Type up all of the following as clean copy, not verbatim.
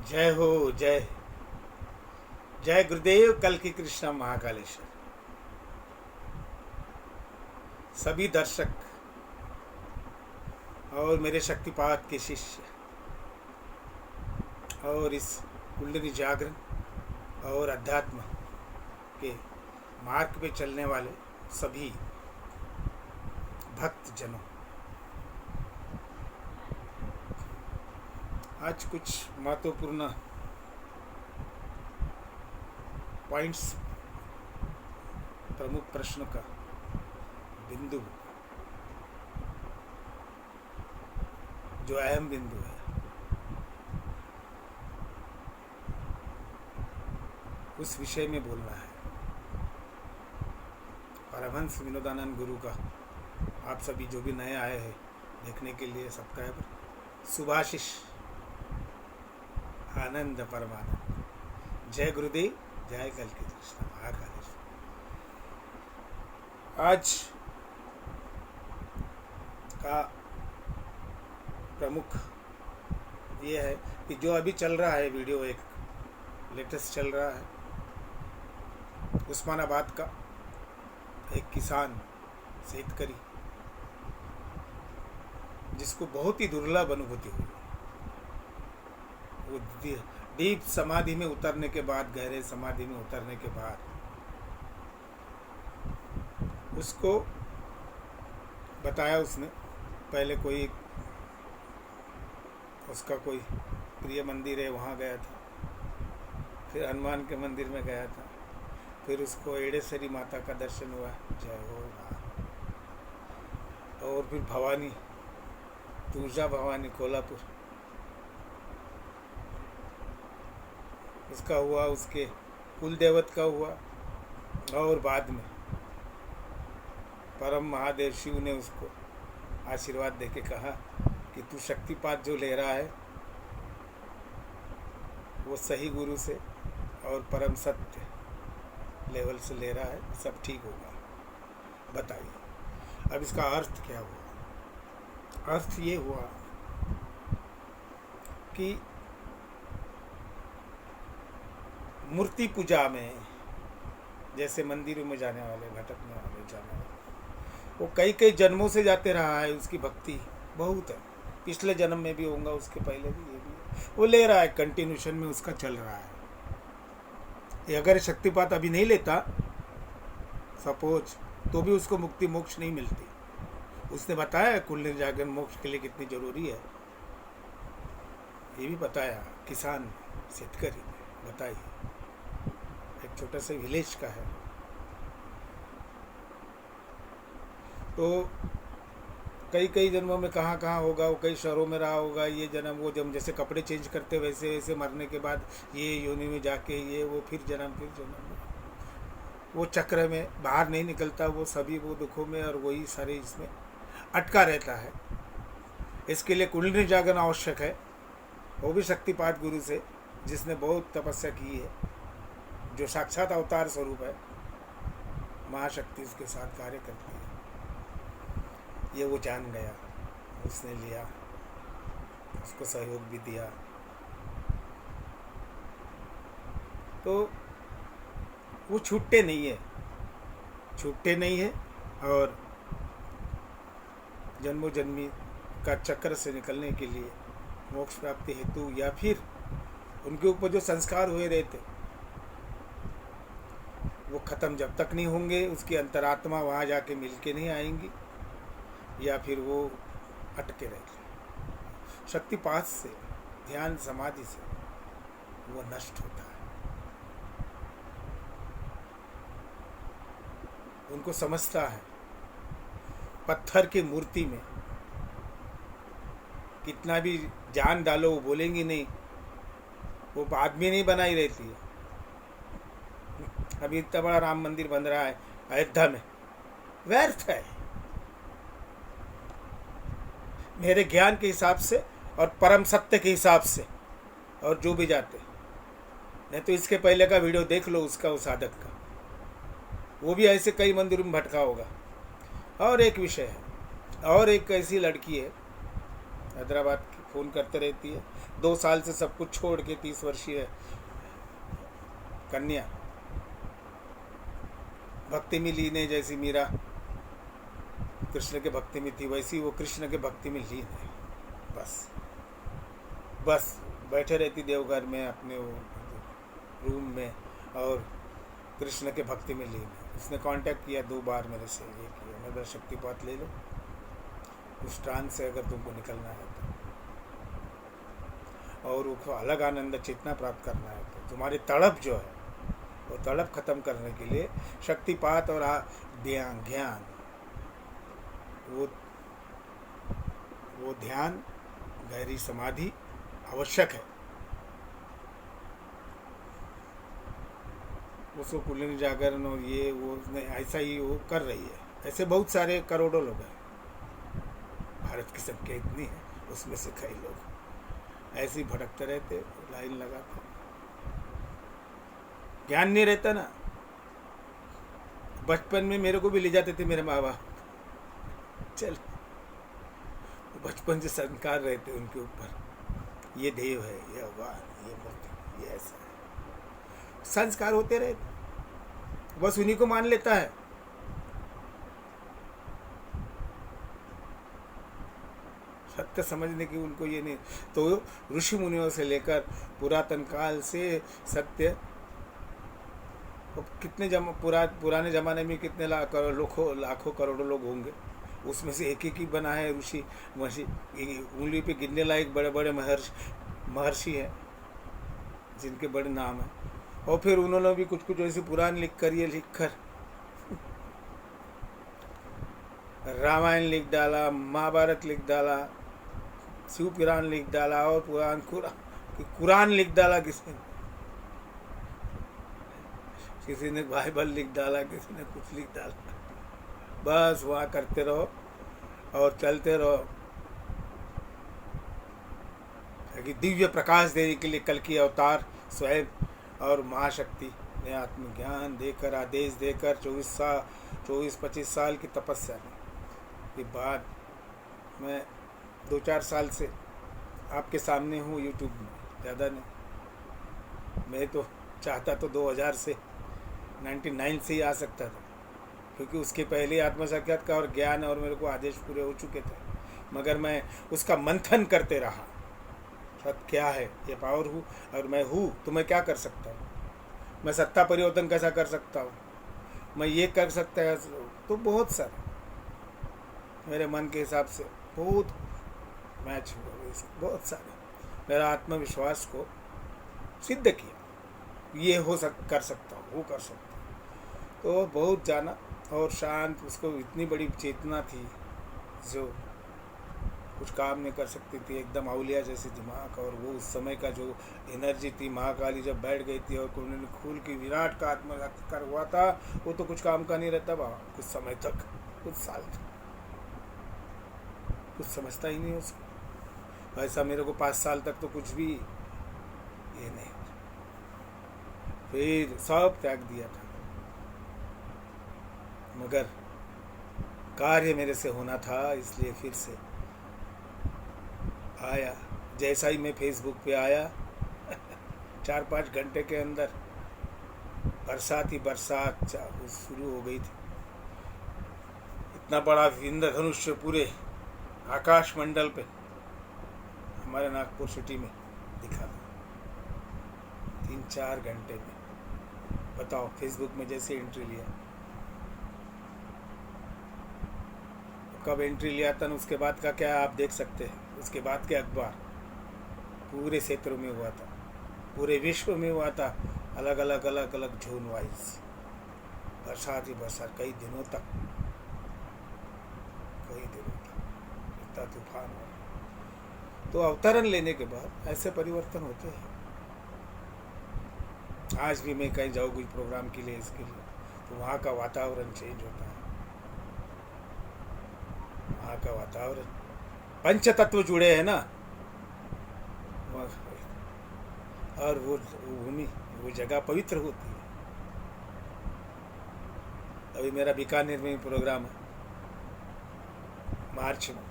जय हो। जय जय गुरुदेव कल की कृष्णा महाकालेश्वर। सभी दर्शक और मेरे शक्तिपात के शिष्य और इस कुंडली जागरण और अध्यात्म के मार्ग पे चलने वाले सभी भक्त जनों, आज कुछ महत्वपूर्ण पॉइंट्स, प्रमुख प्रश्नों का बिंदु जो अहम बिंदु है उस विषय में बोलना है। परमहंस विनोदानंद गुरु का आप सभी जो भी नए आए हैं देखने के लिए सब्सक्राइबर सुभाशिष आनंद परमानंद। जय गुरुदेव, जय कल की कृष्ण महाकालेश्वर। आज का प्रमुख ये है कि जो अभी चल रहा है वीडियो, एक लेटेस्ट चल रहा है उस्मानाबाद का एक किसान शेतकरी जिसको बहुत ही दुर्लभ अनुभूति हुई। वो डीप समाधि में उतरने के बाद, गहरे समाधि में उतरने के बाद उसको बताया उसने, पहले कोई उसका कोई प्रिय मंदिर है वहाँ गया था, फिर हनुमान के मंदिर में गया था, फिर उसको एड़ेश्वरी माता का दर्शन हुआ, जय हो राम, और फिर भवानी, तुळजा भवानी कोल्हापुर उसका हुआ, उसके कुल देवत का हुआ, और बाद में परम महादेव शिव ने उसको आशीर्वाद देके कहा कि तू शक्तिपात जो ले रहा है वो सही गुरु से और परम सत्य लेवल से ले रहा है, सब ठीक होगा। बताइए अब इसका अर्थ क्या हुआ? अर्थ ये हुआ कि मूर्ति पूजा में जैसे मंदिरों में जाने वाले, भटकने वाले, जाने वाले, वो कई कई जन्मों से जाते रहा है, उसकी भक्ति बहुत है, पिछले जन्म में भी होगा, उसके पहले भी, ये भी वो ले रहा है, कंटिन्यूशन में उसका चल रहा है। ये अगर शक्तिपात अभी नहीं लेता सपोज, तो भी उसको मुक्ति मोक्ष नहीं मिलती। उसने बताया कुंडली जागरण मोक्ष के लिए कितनी जरूरी है, ये भी बताया। किसान शेतकरी बताइए, एक छोटा सा विलेज का है, तो कई कई जन्मों में कहाँ कहाँ होगा, वो कई शहरों में रहा होगा, ये जन्म वो जन्म, जैसे कपड़े चेंज करते वैसे वैसे मरने के बाद ये योनि में जाके ये वो फिर जन्म, वो चक्र में बाहर नहीं निकलता, वो सभी वो दुखों में और वही सारे इसमें अटका रहता है। इसके लिए कुंडली जागरण आवश्यक है, वो भी शक्तिपात गुरु से, जिसने बहुत तपस्या की है, जो साक्षात अवतार स्वरूप है, महाशक्ति उसके साथ कार्य करती है। ये वो जान गया, उसने लिया, उसको सहयोग भी दिया, तो वो छूटते नहीं है और जन्मों जन्मी का चक्र से निकलने के लिए मोक्ष प्राप्ति हेतु, या फिर उनके ऊपर जो संस्कार हुए रहते वो खत्म जब तक नहीं होंगे, उसकी अंतरात्मा वहाँ जाके मिल के नहीं आएंगी, या फिर वो अटके रहेंगे। शक्तिपात से, ध्यान समाधि से वो नष्ट होता है। उनको समझता है पत्थर की मूर्ति में कितना भी जान डालो वो बोलेंगी नहीं, वो आदमी नहीं बनाई रहती है। अभी इतना बड़ा राम मंदिर बन रहा है अयोध्या में, व्यर्थ है मेरे ज्ञान के हिसाब से और परम सत्य के हिसाब से, और जो भी जाते नहीं तो इसके पहले का वीडियो देख लो उसका, उस साधक का, वो भी ऐसे कई मंदिरों में भटका होगा। और एक विषय है, और एक ऐसी लड़की है हैदराबाद की, फ़ोन करते रहती है। 2 साल से सब कुछ छोड़ के 30 वर्षीय कन्या भक्ति में लीन है। जैसी मीरा कृष्ण के भक्ति में थी, वैसी वो कृष्ण के भक्ति में लीन है। बस बस बैठे रहती देवघर में अपने वो रूम में और कृष्ण के भक्ति में लीन है। उसने कांटेक्ट किया 2 बार मेरे से, ये किया मेरा शक्तिपात ले लो, उस ट्रांस से अगर तुमको निकलना है तो, और वो अलग आनंद चेतना प्राप्त करना है तो तुम्हारी तड़प जो है वो तड़प खत्म करने के लिए शक्तिपात और ज्ञान वो ध्यान, गहरी समाधि आवश्यक है। उसको कुंडलिनी जागरण और ये वो ऐसा ही वो कर रही है। ऐसे बहुत सारे करोड़ों लोग हैं, भारत की संख्या इतनी है, उसमें से कई लोग ऐसे ही भटकते रहते, लाइन लगाते, ज्ञान नहीं रहता ना। बचपन में मेरे को भी ले जाते थे मेरे माँ बाप, चल बचपन से संस्कार रहते उनके ऊपर, ये देव है, ये भगवान, ये मूर्ति, ये ऐसा है, संस्कार होते रहते, बस उन्हीं को मान लेता है। सत्य समझने की उनको ये नहीं। तो ऋषि मुनियों से लेकर पुरातन काल से सत्य, कितने पुराने ज़माने में कितने लाखों करोड़ों लोग होंगे, उसमें से एक ही बना है ऋषि महर्षि। उंगली पे गिनने लायक बड़े बड़े महर्षि हैं जिनके बड़े नाम हैं। और फिर उन्होंने भी कुछ कुछ ऐसे पुराण लिख कर रामायण लिख डाला, महाभारत लिख डाला, शिव पुराण लिख डाला और कुरान लिख डाला। किसी ने बाइबल लिख डाला, किसी ने कुछ लिख डाला। बस वहाँ करते रहो और चलते रहो। कि दिव्य प्रकाश देने के लिए कल की अवतार स्वयं और महाशक्ति ने आत्मज्ञान देकर, आदेश देकर 24-25 साल की तपस्या के बाद मैं 2-4 साल से आपके सामने हूँ यूट्यूब में, ज़्यादा नहीं। मैं तो चाहता तो 2000 से 99 से ही आ सकता था, क्योंकि उसके पहले आत्म साक्षात्कार और ज्ञान और मेरे को आदेश पूरे हो चुके थे, मगर मैं उसका मंथन करते रहा। सत्य क्या है, ये पावर हूँ और मैं हूँ तो मैं क्या कर सकता हूँ, मैं सत्ता परिवर्तन कैसा कर सकता हूँ, मैं ये कर सकता है। तो बहुत सारे मेरे मन के हिसाब से बहुत मैच हुआ, बहुत सारे मेरा आत्मविश्वास को सिद्ध किया, ये कर सकता हूँ, वो कर सकता हूँ। तो बहुत जाना और शांत, उसको इतनी बड़ी चेतना थी जो कुछ काम नहीं कर सकती थी, एकदम अवलिया जैसी दिमाग। और वो उस समय का जो एनर्जी थी, महाकाली जब बैठ गई थी और कुंडलिनी खुल की विराट का आत्मसाक्षात्कार हुआ था, वो तो कुछ काम का नहीं रहता बाबा, कुछ समय तक, कुछ साल तक कुछ समझता ही नहीं उसको। ऐसा मेरे को 5 साल तक तो कुछ भी ये नहीं, फिर सब त्याग दिया था, मगर कार्य मेरे से होना था, इसलिए फिर से आया। जैसा ही मैं फेसबुक पे आया 4-5 घंटे के अंदर बरसात ही बरसात शुरू हो गई थी। इतना बड़ा इंद्रधनुष पूरे आकाश मंडल पे हमारे नागपुर सिटी में दिखा था 3-4 घंटे में। बताओ, फेसबुक में जैसे एंट्री लिया, कब एंट्री लिया था ना, उसके बाद का क्या आप देख सकते हैं। उसके बाद के अखबार पूरे क्षेत्रों में हुआ था, पूरे विश्व में हुआ था, अलग अलग जोन वाइज बरसात ही बरसात, कई दिनों तक इतना तूफान हुआ। तो अवतरण लेने के बाद ऐसे परिवर्तन होते हैं। आज भी मैं कहीं जाऊँ कुछ प्रोग्राम के लिए, इसके लिए, तो वहाँ का वातावरण चेंज होता है। वहाँ का वातावरण, पंच तत्व जुड़े हैं ना, और वो भूमि, वो जगह पवित्र होती है। अभी मेरा बीकानेर में प्रोग्राम है, मार्च में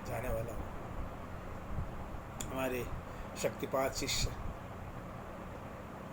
जाने वाला हूँ। हमारे शक्तिपात शिष्य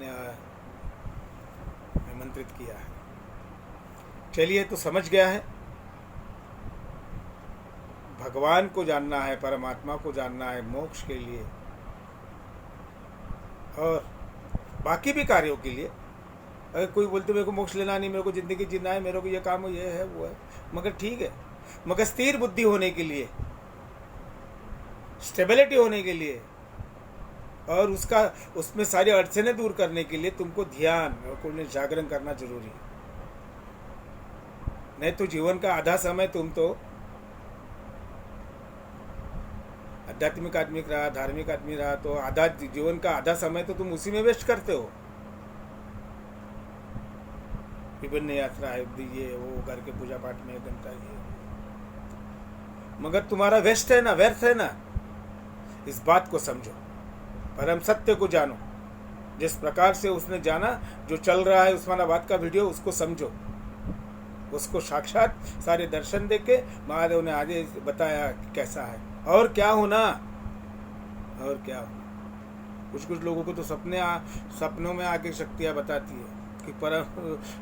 ने आमंत्रित किया है। चलिए, तो समझ गया है, भगवान को जानना है, परमात्मा को जानना है मोक्ष के लिए और बाकी भी कार्यों के लिए। अगर कोई बोलते मेरे को मोक्ष लेना नहीं, मेरे को ज़िंदगी जीना है, मेरे को ये काम ये है वो है, मगर ठीक है, मगर स्थिर बुद्धि होने के लिए, स्टेबिलिटी होने के लिए और उसमें सारी अड़चनें दूर करने के लिए तुमको ध्यान और जागरण करना जरूरी है। नहीं तो जीवन का आधा समय तुम तो आध्यात्मिक आदमी रहा, धार्मिक आदमी रहा, तो आधा जीवन का आधा समय तो तुम उसी में वेस्ट करते हो। विभिन्न यात्रा है, ये वो घर के पूजा पाठ में 1 घंटा ये, मगर तुम्हारा वेस्ट है ना, व्यर्थ है ना। इस बात को समझो, परम सत्य को जानो। जिस प्रकार से उसने जाना, जो चल रहा है उस्मानाबाद का वीडियो, उसको समझो, उसको साक्षात सारे दर्शन देके महादेव ने आगे बताया कि कैसा है और क्या होना, और क्या होना। कुछ लोगों को तो सपनों में आके शक्तियाँ बताती है कि परम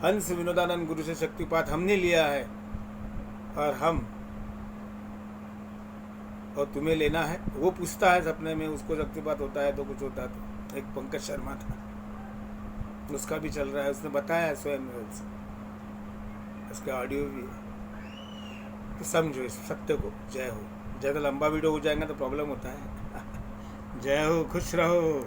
हंस विनोदानंद गुरु से शक्तिपात हमने लिया है और तुम्हें लेना है। वो पूछता है सपने में, उसको शक्तिपात होता है तो कुछ होता है। तो एक पंकज शर्मा था, उसका भी चल रहा है, उसने बताया है स्वयं, उसका ऑडियो भी है। तो समझो इस सत्य को। जय हो। ज़्यादा लंबा वीडियो हो जाएगा तो प्रॉब्लम होता है। जय हो, खुश रहो।